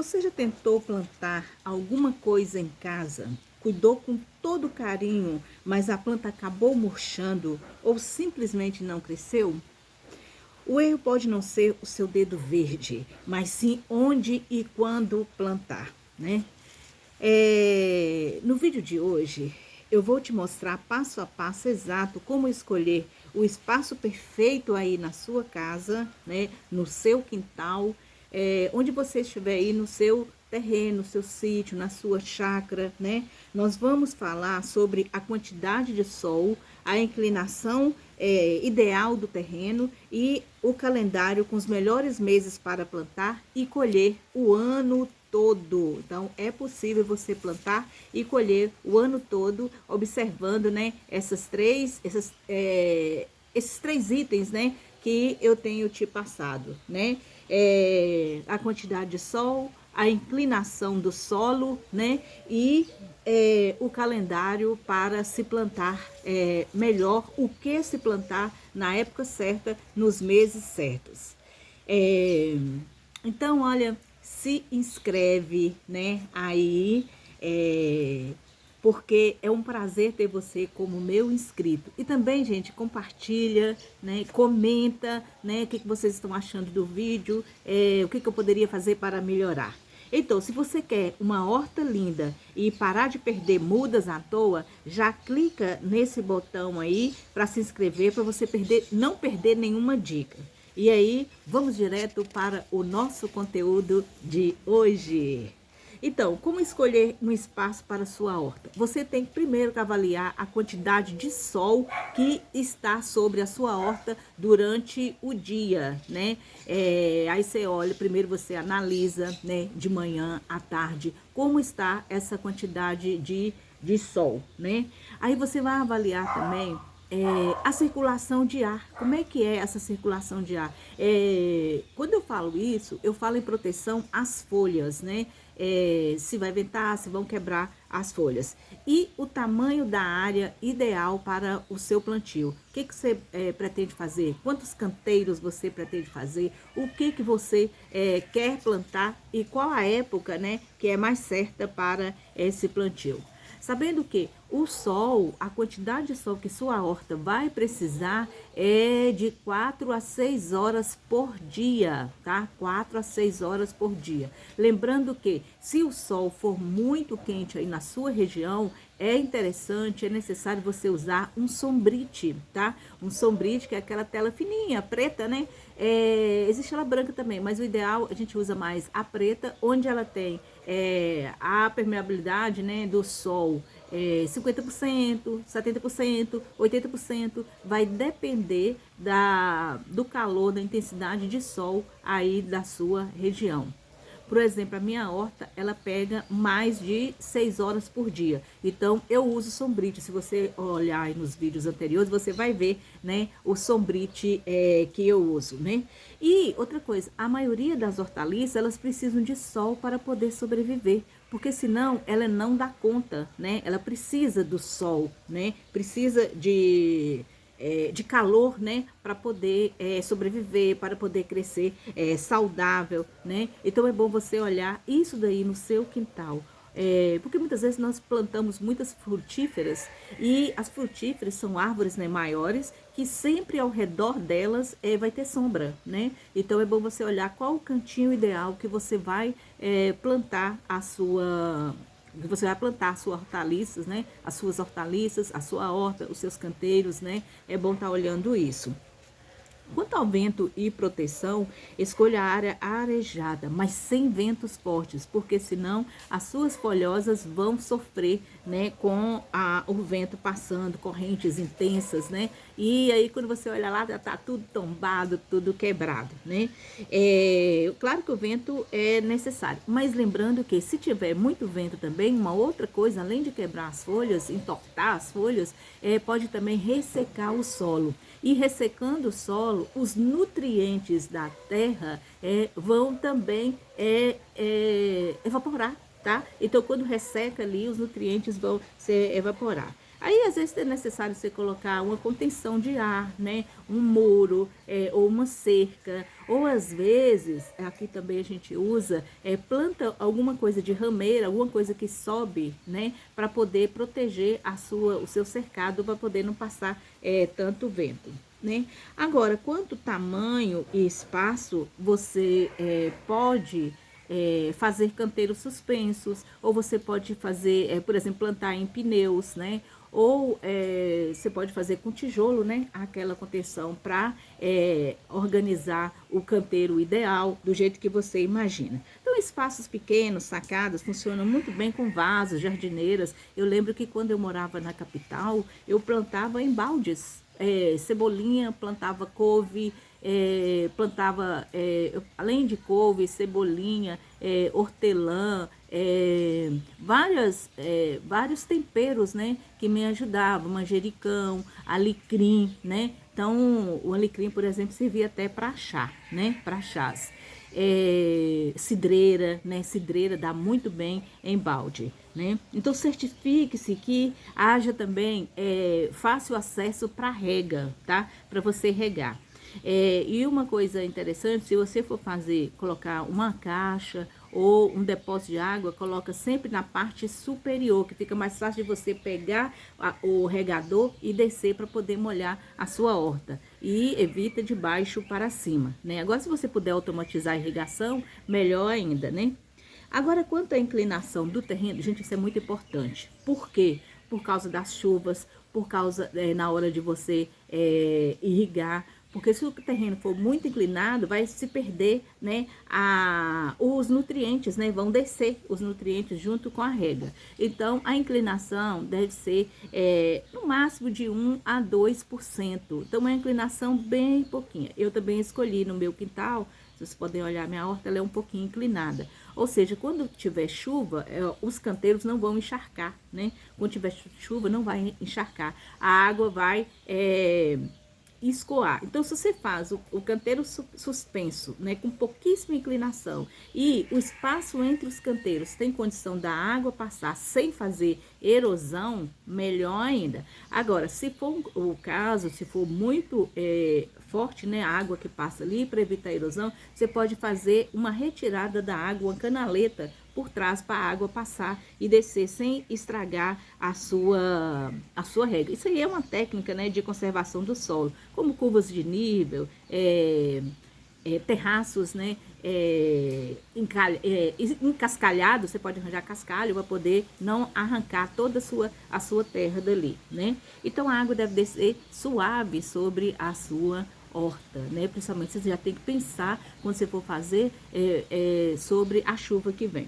Você já tentou plantar alguma coisa em casa? Cuidou com todo carinho, mas a planta acabou murchando ou simplesmente não cresceu? O erro pode não ser o seu dedo verde, mas sim onde e quando plantar, né? No vídeo de hoje, eu vou te mostrar passo a passo exato como escolher o espaço perfeito aí na sua casa, né? No seu quintal, onde você estiver aí no seu terreno, no seu sítio, na sua chácara, né? Nós vamos falar sobre a quantidade de sol, a inclinação ideal do terreno e o calendário com os melhores meses para plantar e colher o ano todo. Então, é possível você plantar e colher o ano todo, observando, né, esses três itens, né, que eu tenho te passado, né? A quantidade de sol, a inclinação do solo, né? E o calendário para se plantar melhor, o que se plantar na época certa, nos meses certos. Então, olha, se inscreve, né, aí, porque é um prazer ter você como meu inscrito. E também, gente, compartilha, né, comenta, né, o que vocês estão achando do vídeo, o que eu poderia fazer para melhorar. Então, se você quer uma horta linda e parar de perder mudas à toa, já clica nesse botão aí para se inscrever, para você não perder nenhuma dica. E aí, vamos direto para o nosso conteúdo de hoje. Então, como escolher um espaço para a sua horta? Você tem que primeiro avaliar a quantidade de sol que está sobre a sua horta durante o dia, né? Aí você olha, primeiro você analisa, né, de manhã à tarde, como está essa quantidade de sol, né? Aí você vai avaliar também a circulação de ar. Como é que é essa circulação de ar? Quando eu falo isso, eu falo em proteção às folhas, né? Se vai ventar, se vão quebrar as folhas. E o tamanho da área ideal para o seu plantio. O que você pretende fazer? Quantos canteiros você pretende fazer? O que você quer plantar? E qual a época, né, que é mais certa para esse plantio? Sabendo que o sol, a quantidade de sol que sua horta vai precisar é de 4 a 6 horas por dia, tá? 4 a 6 horas por dia. Lembrando que se o sol for muito quente aí na sua região, é interessante, é necessário você usar um sombrite, tá? Um sombrite, que é aquela tela fininha, preta, né? Existe ela branca também, mas o ideal a gente usa mais a preta, onde ela tem a permeabilidade, né, do sol 50%, 70%, 80%, vai depender do calor, da intensidade de sol aí da sua região. Por exemplo, a minha horta, ela pega mais de 6 horas por dia. Então, eu uso sombrite. Se você olhar aí nos vídeos anteriores, você vai ver, né, o sombrite que eu uso, né? E outra coisa, a maioria das hortaliças, elas precisam de sol para poder sobreviver. Porque senão, ela não dá conta, né? Ela precisa do sol, né? Precisa de calor, né, para poder sobreviver, para poder crescer saudável, né? Então é bom você olhar isso daí no seu quintal. Porque muitas vezes nós plantamos muitas frutíferas e as frutíferas são árvores, né, maiores, que sempre ao redor delas vai ter sombra, né? Então é bom você olhar qual o cantinho ideal que você vai plantar a sua hortaliças, né? As suas hortaliças, a sua horta, os seus canteiros, né? É bom estar olhando isso. Quanto ao vento e proteção, escolha a área arejada, mas sem ventos fortes, porque senão as suas folhosas vão sofrer, né, com o vento passando, correntes intensas, né? E aí quando você olha lá, já tá tudo tombado, tudo quebrado, né? Claro que o vento é necessário, mas lembrando que se tiver muito vento também, uma outra coisa, além de quebrar as folhas, entortar as folhas, pode também ressecar o solo. E ressecando o solo, os nutrientes da terra vão também evaporar, tá? Então, quando resseca ali, os nutrientes vão se evaporar. Aí, às vezes, é necessário você colocar uma contenção de ar, né? Um muro, ou uma cerca. Ou, às vezes, aqui também a gente usa, planta alguma coisa de rameira, alguma coisa que sobe, né? Para poder proteger o seu cercado, para poder não passar tanto vento, né? Agora, quanto tamanho e espaço, você pode fazer canteiros suspensos, ou você pode fazer, por exemplo, plantar em pneus, né? Ou você pode fazer com tijolo, né? Aquela contenção para organizar o canteiro ideal, do jeito que você imagina. Então, espaços pequenos, sacadas, funcionam muito bem com vasos, jardineiras. Eu lembro que quando eu morava na capital, eu plantava em baldes. Cebolinha, plantava couve, plantava, além de couve, cebolinha, hortelã, vários temperos, né, que me ajudavam, manjericão, alecrim, né? Então, o alecrim, por exemplo, servia até para chá, né, para chás. Cidreira, né? Cidreira dá muito bem em balde, né? Então certifique-se que haja também fácil acesso para rega, tá? Para você regar. E uma coisa interessante, se você for colocar uma caixa ou um depósito de água, coloca sempre na parte superior, que fica mais fácil de você pegar o regador e descer para poder molhar a sua horta. E evita de baixo para cima, né? Agora, se você puder automatizar a irrigação, melhor ainda, né? Agora, quanto à inclinação do terreno, gente, isso é muito importante. Por quê? Por causa das chuvas, por causa na hora de você irrigar. Porque se o terreno for muito inclinado, vai se perder, né, os nutrientes, né, vão descer os nutrientes junto com a rega. Então, a inclinação deve ser no máximo de 1 a 2%. Então, é uma inclinação bem pouquinha. Eu também escolhi no meu quintal, vocês podem olhar, minha horta ela é um pouquinho inclinada. Ou seja, quando tiver chuva, os canteiros não vão encharcar, né? Quando tiver chuva, não vai encharcar. A água vai escoar. Então, se você faz o canteiro suspenso, né, com pouquíssima inclinação, e o espaço entre os canteiros tem condição da água passar sem fazer erosão, melhor ainda. Agora, se for o caso, se for muito forte, né, a água que passa ali, para evitar a erosão, você pode fazer uma retirada da água, uma canaleta por trás para a água passar e descer sem estragar a sua rega. Isso aí é uma técnica, né, de conservação do solo, como curvas de nível, terraços, né, encascalhado, você pode arranjar cascalho para poder não arrancar toda a sua terra dali, né? Então a água deve descer suave sobre a sua horta, né? Principalmente você já tem que pensar quando você for fazer sobre a chuva que vem.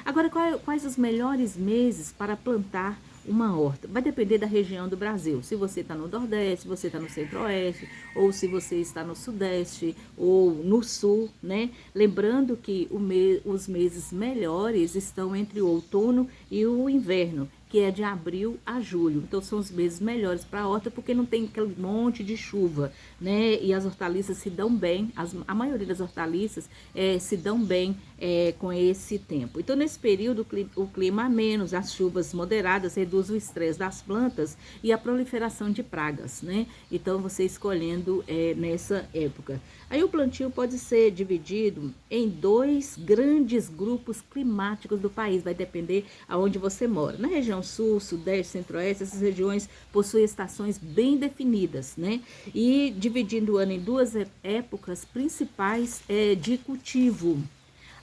Agora, quais os melhores meses para plantar uma horta? Vai depender da região do Brasil. Se você está no Nordeste, se você está no Centro-Oeste, ou se você está no Sudeste, ou no Sul, né? Lembrando que os meses melhores estão entre o outono e o inverno, que é de abril a julho. Então, são os meses melhores para a horta, porque não tem aquele monte de chuva, né? E as hortaliças se dão bem, a maioria das hortaliças se dão bem com esse tempo. Então, nesse período, o clima menos, as chuvas moderadas, reduz o estresse das plantas e a proliferação de pragas, né? Então, você escolhendo nessa época. Aí, o plantio pode ser dividido em 2 grandes grupos climáticos do país, vai depender aonde você mora. Na região Sul, Sudeste, Centro-Oeste, essas regiões possuem estações bem definidas, né? E dividindo o ano em 2 épocas principais de cultivo.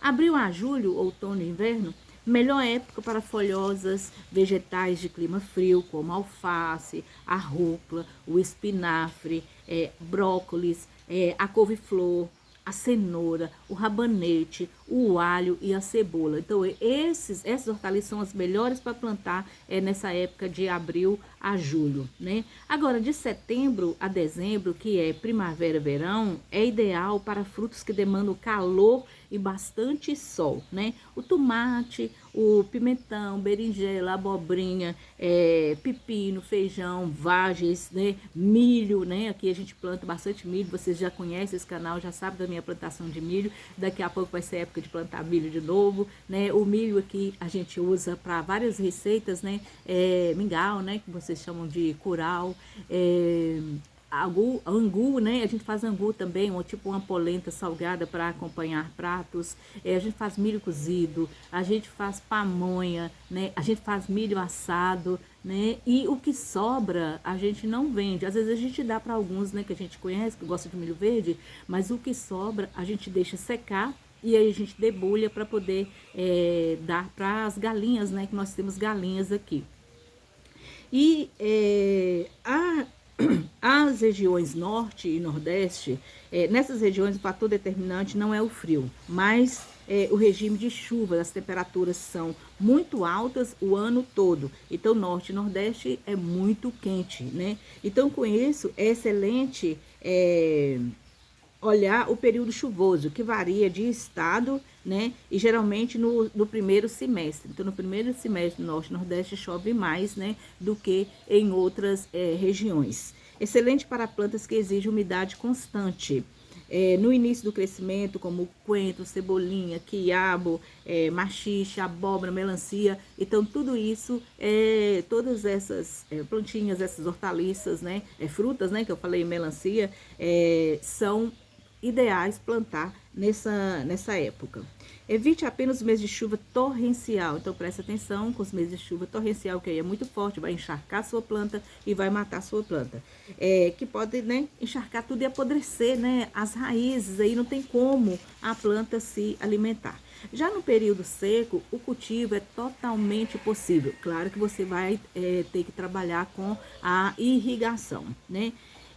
Abril a julho, outono e inverno, melhor época para folhosas vegetais de clima frio, como a alface, a rúcula, o espinafre, brócolis, a couve-flor, a cenoura, o rabanete, o alho e a cebola. Então, essas hortaliças são as melhores para plantar nessa época de abril a julho, né? Agora, de setembro a dezembro, que é primavera, verão, é ideal para frutos que demandam calor e bastante sol, né? O tomate, o pimentão, berinjela, abobrinha, pepino, feijão, vagens, né? Milho, né? Aqui a gente planta bastante milho, vocês já conhecem esse canal, já sabem da minha plantação de milho. Daqui a pouco vai ser época de plantar milho de novo, né? O milho aqui a gente usa para várias receitas, né? Mingau, né? Que vocês chamam de curau, angu, né? A gente faz angu também, tipo uma polenta salgada para acompanhar pratos. A gente faz milho cozido, a gente faz pamonha, né? A gente faz milho assado, né? E o que sobra a gente não vende. Às vezes a gente dá para alguns, né? Que a gente conhece, que gosta de milho verde, mas o que sobra a gente deixa secar. E aí a gente debulha para poder dar para as galinhas, né? Que nós temos galinhas aqui. E as regiões norte e nordeste, nessas regiões o fator determinante não é o frio, mas o regime de chuva. As temperaturas são muito altas o ano todo. Então, norte e nordeste é muito quente, né? Então, com isso, é excelente olhar o período chuvoso, que varia de estado, né? E geralmente no primeiro semestre. Então, no primeiro semestre, no norte e nordeste chove mais, né? Do que em outras regiões. Excelente para plantas que exigem umidade constante. No início do crescimento, como coentro, cebolinha, quiabo, maxixe, abóbora, melancia. Então, tudo isso, todas essas plantinhas, essas hortaliças, né? Frutas, né? Que eu falei, melancia, são ideais plantar nessa época. Evite apenas os meses de chuva torrencial. Então, preste atenção com os meses de chuva torrencial, que aí é muito forte, vai encharcar a sua planta e vai matar a sua planta. Que pode, né, encharcar tudo e apodrecer, né, as raízes, aí não tem como a planta se alimentar. Já no período seco, o cultivo é totalmente possível. Claro que você vai ter que trabalhar com a irrigação, né?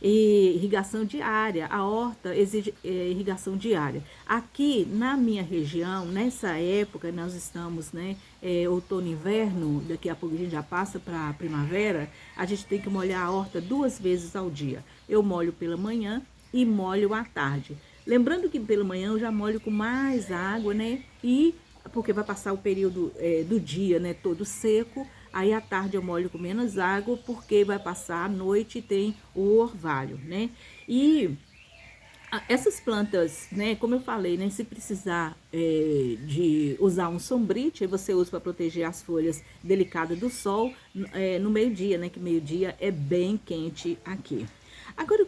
Irrigação diária, a horta exige irrigação diária. Aqui na minha região, nessa época, nós estamos, né, outono e inverno, daqui a pouco a gente já passa para a primavera, a gente tem que molhar a horta 2 vezes ao dia. Eu molho pela manhã e molho à tarde. Lembrando que pela manhã eu já molho com mais água, né, e porque vai passar o período do dia, né, todo seco. Aí à tarde eu molho com menos água, porque vai passar a noite e tem o orvalho, né? E essas plantas, né, como eu falei, né, se precisar de usar um sombrite, você usa para proteger as folhas delicadas do sol no meio-dia, né, que meio-dia é bem quente aqui. Agora,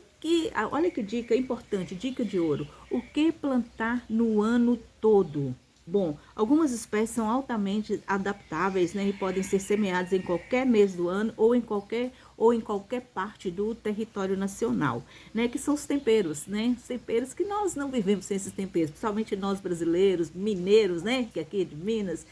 olha que dica importante, dica de ouro. O que plantar no ano todo? Bom, algumas espécies são altamente adaptáveis, né, e podem ser semeadas em qualquer mês do ano ou em qualquer parte do território nacional, né, que são os temperos, né, temperos que nós não vivemos sem esses temperos, principalmente nós brasileiros, mineiros, né, que aqui é de Minas,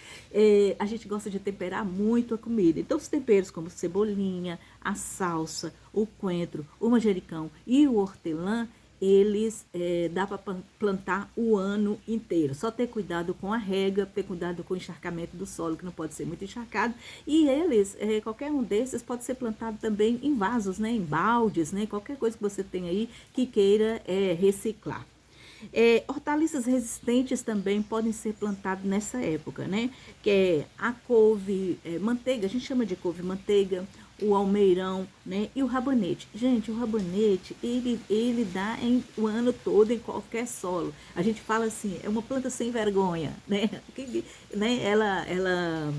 a gente gosta de temperar muito a comida. Então, os temperos como cebolinha, a salsa, o coentro, o manjericão e o hortelã, eles dá para plantar o ano inteiro. Só ter cuidado com a rega, ter cuidado com o encharcamento do solo, que não pode ser muito encharcado. E eles, qualquer um desses pode ser plantado também em vasos, né, em baldes, né, qualquer coisa que você tenha aí que queira reciclar. Hortaliças resistentes também podem ser plantadas nessa época, né? Que é a couve, manteiga, a gente chama de couve manteiga, o almeirão, né? E o rabanete. Gente, o rabanete, ele dá o ano todo em qualquer solo. A gente fala assim, é uma planta sem vergonha, né? Ela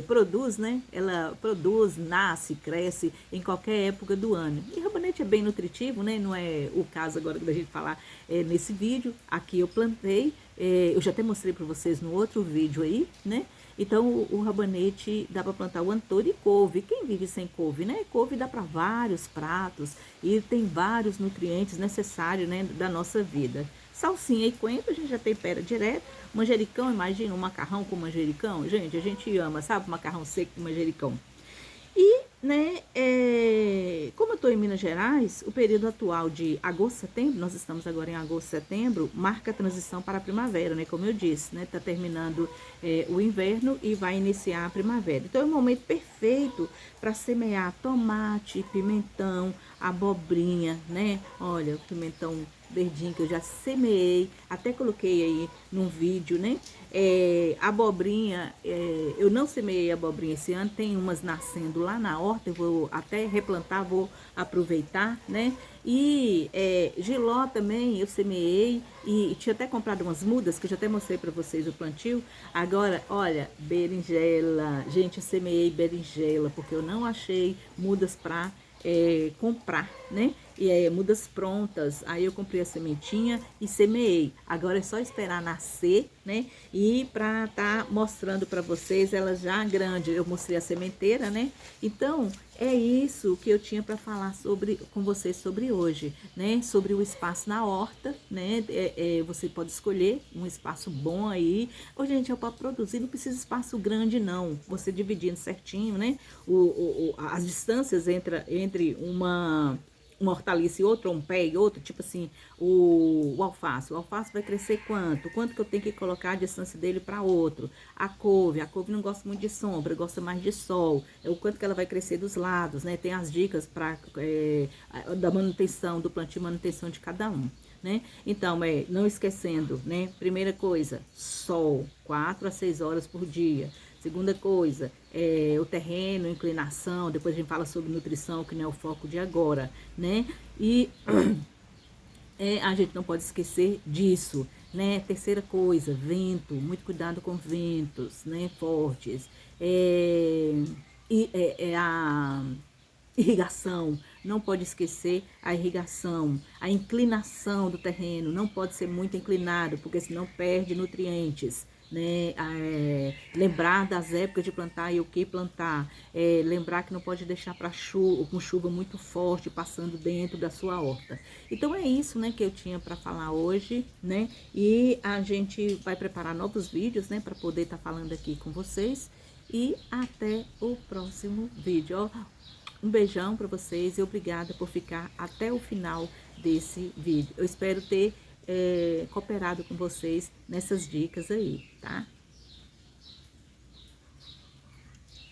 produz, né? Ela produz, nasce, cresce em qualquer época do ano. E rabanete é bem nutritivo, né? Não é o caso agora da gente falar nesse vídeo. Aqui eu plantei, eu já até mostrei para vocês no outro vídeo aí, né? Então, o rabanete dá para plantar o ano todo e couve. Quem vive sem couve, né? Couve dá para vários pratos e tem vários nutrientes necessários, né, da nossa vida. Salsinha e coentro a gente já tempera direto. Manjericão, imagina um macarrão com manjericão. Gente, a gente ama, sabe? Macarrão seco com manjericão. E, né, como eu estou em Minas Gerais, o período atual de agosto, setembro, nós estamos agora em agosto, setembro, marca a transição para a primavera, né? Como eu disse, né? Tá terminando o inverno e vai iniciar a primavera. Então, é o momento perfeito para semear tomate, pimentão, abobrinha, né? Olha, o pimentão verdinho que eu já semeei, até coloquei aí num vídeo, né? Abobrinha, eu não semeei abobrinha esse ano, tem umas nascendo lá na horta, eu vou até replantar, vou aproveitar, né? E jiló também eu semeei e tinha até comprado umas mudas, que eu já até mostrei para vocês o plantio. Agora, olha, berinjela, gente, eu semeei berinjela, porque eu não achei mudas para comprar, né? E mudas prontas. Aí eu comprei a sementinha e semeei. Agora é só esperar nascer, né? E para tá mostrando para vocês ela já grande. Eu mostrei a sementeira, né? Então, é isso que eu tinha para falar com vocês sobre hoje, né? Sobre o espaço na horta, né? Você pode escolher um espaço bom aí. Ô, gente, eu para produzir não precisa de espaço grande, não. Você dividindo certinho, né? As distâncias entre uma hortaliça e outra, um pé e outro, tipo assim, o alface. O alface vai crescer quanto? Quanto que eu tenho que colocar a distância dele para outro? A couve não gosta muito de sombra, gosta mais de sol. O quanto que ela vai crescer dos lados, né? Tem as dicas para da manutenção, do plantio e manutenção de cada um. Né? Então, não esquecendo, né? Primeira coisa, sol, 4 a 6 horas por dia. Segunda coisa, o terreno, inclinação, depois a gente fala sobre nutrição, que não é o foco de agora, né? E a gente não pode esquecer disso, né? Terceira coisa, vento, muito cuidado com ventos, né? Fortes. A irrigação, não pode esquecer a irrigação, a inclinação do terreno, não pode ser muito inclinado, porque senão perde nutrientes, né? Lembrar das épocas de plantar e o que plantar, lembrar que não pode deixar para chuva, com chuva muito forte passando dentro da sua horta. Então é isso, né, que eu tinha para falar hoje, né? E a gente vai preparar novos vídeos, né, para poder estar falando aqui com vocês. E até o próximo vídeo. Ó, um beijão para vocês e obrigada por ficar até o final desse vídeo. Eu espero ter cooperado com vocês nessas dicas aí, tá?